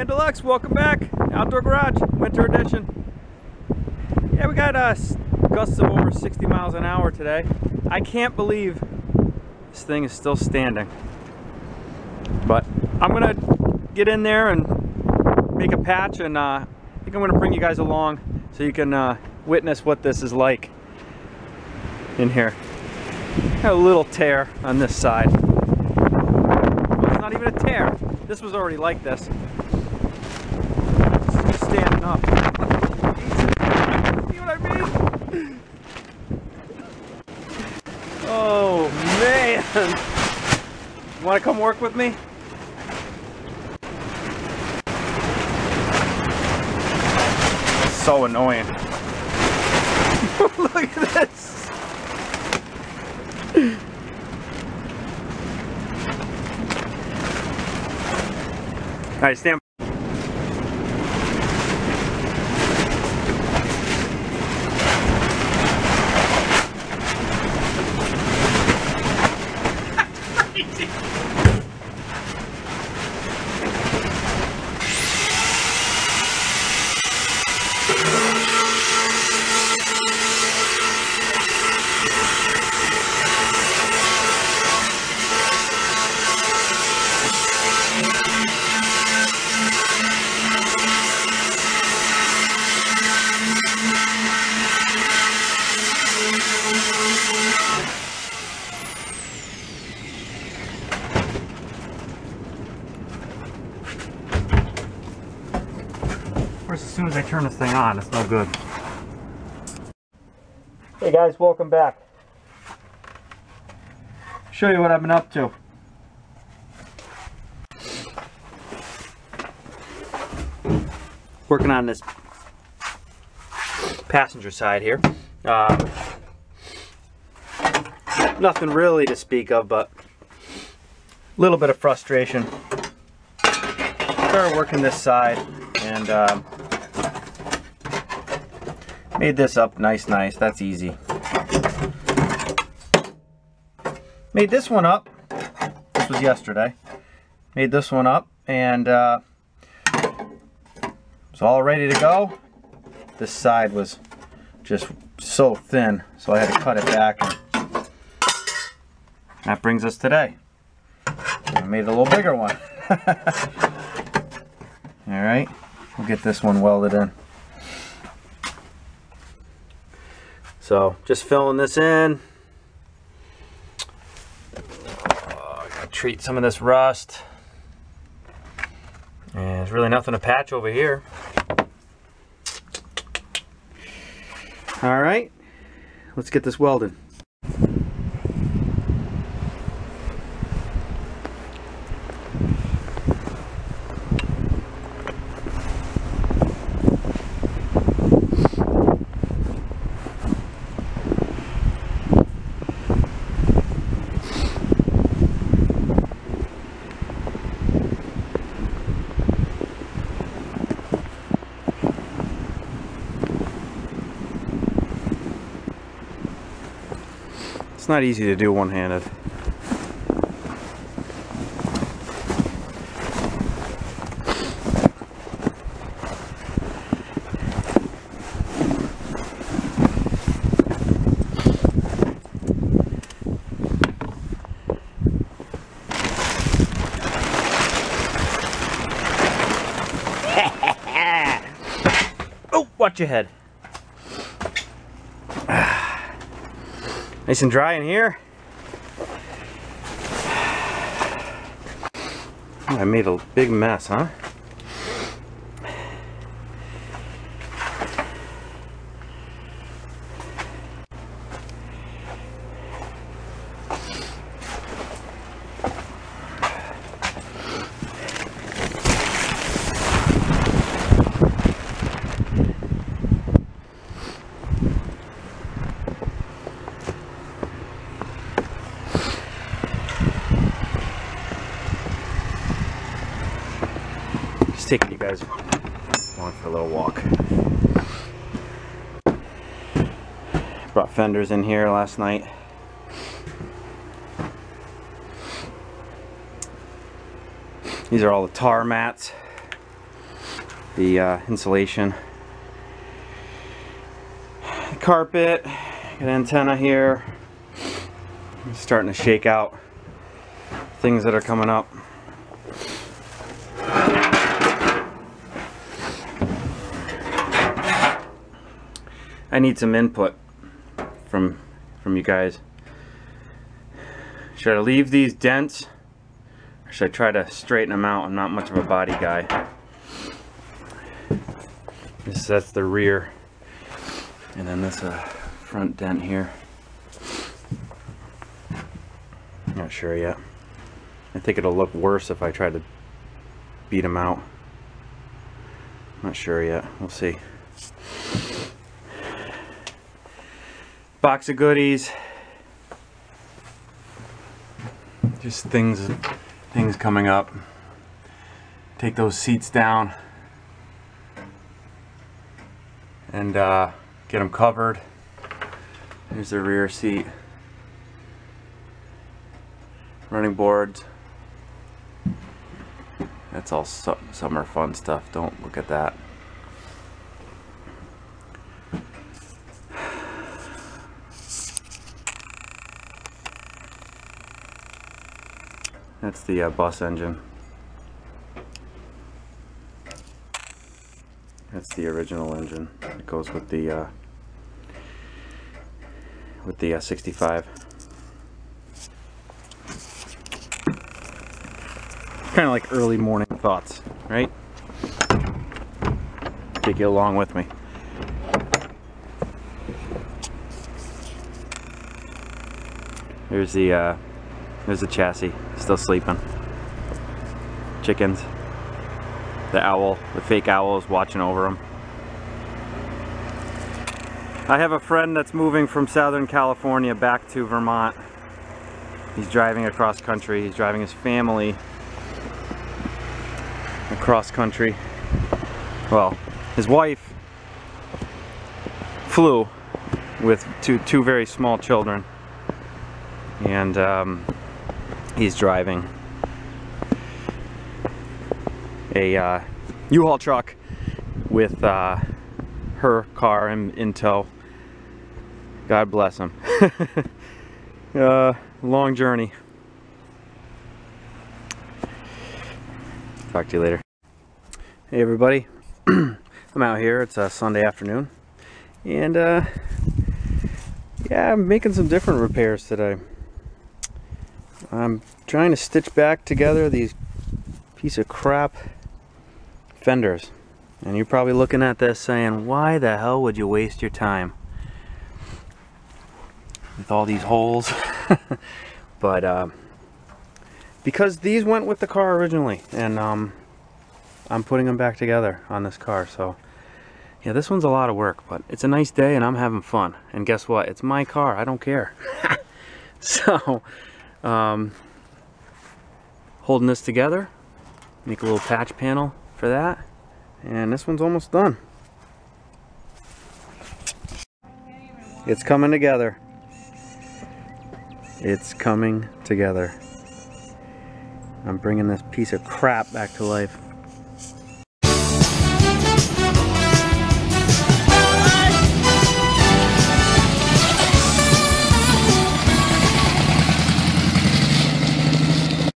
Man Deluxe, welcome back. Outdoor Garage, winter edition. Yeah, we got gusts of over 60 miles an hour today. I can't believe this thing is still standing. But I'm gonna get in there and make a patch, and I think I'm gonna bring you guys along so you can witness what this is like in here. Got a little tear on this side. Well, it's not even a tear. This was already like this. It's just standing up. See what I mean? Oh man! You want to come work with me? It's so annoying. Look at this. All right, stand. As soon as I turn this thing on, it's no good. Hey guys, welcome back. Show you what I've been up to. Working on this passenger side here. Nothing really to speak of, but a little bit of frustration. Started working this side and made this up nice. That's easy. Made this one up. This was yesterday. Made this one up and it's all ready to go. This side was just so thin, so I had to cut it back. And that brings us today. I made a little bigger one. All right, we'll get this one welded in. So just filling this in. Gotta treat some of this rust. And there's really nothing to patch over here. All right, let's get this welded. It's not easy to do one-handed. Oh, watch your head. Nice and dry in here. Oh, I made a big mess, huh? Taking you guys along for a little walk. Brought fenders in here last night. These are all the tar mats. the insulation. The carpet, got an antenna here. I'm starting to shake out things that are coming up. I need some input from you guys. Should I leave these dents, or should I try to straighten them out? I'm not much of a body guy. That's the rear, and then this front dent here. Not sure yet. I think it'll look worse if I try to beat them out. Not sure yet. We'll see. Box of goodies. Just things coming up. Take those seats down and get them covered. Here's the rear seat. Running boards. That's all summer fun stuff. Don't look at that. That's the bus engine. That's the original engine. It goes with the 65. Kind of like early morning thoughts, right? Take you along with me. There's the chassis, still sleeping. Chickens. The owl, the fake owl is watching over them. I have a friend that's moving from Southern California back to Vermont. He's driving across country. He's driving his family across country. Well, his wife flew with two very small children, and he's driving a U-Haul truck with her car in tow. God bless him. Long journey. Talk to you later. Hey everybody, I'm out here. It's a Sunday afternoon, and yeah, I'm making some different repairs today. I'm trying to stitch back together these piece of crap fenders, and you're probably looking at this saying, why the hell would you waste your time with all these holes? But because these went with the car originally, and I'm putting them back together on this car. So yeah, this one's a lot of work, but it's a nice day and I'm having fun. And guess what? It's my car. I don't care. So holding this together, make a little patch panel for that, and this one's almost done. It's coming together. It's coming together. I'm bringing this piece of crap back to life.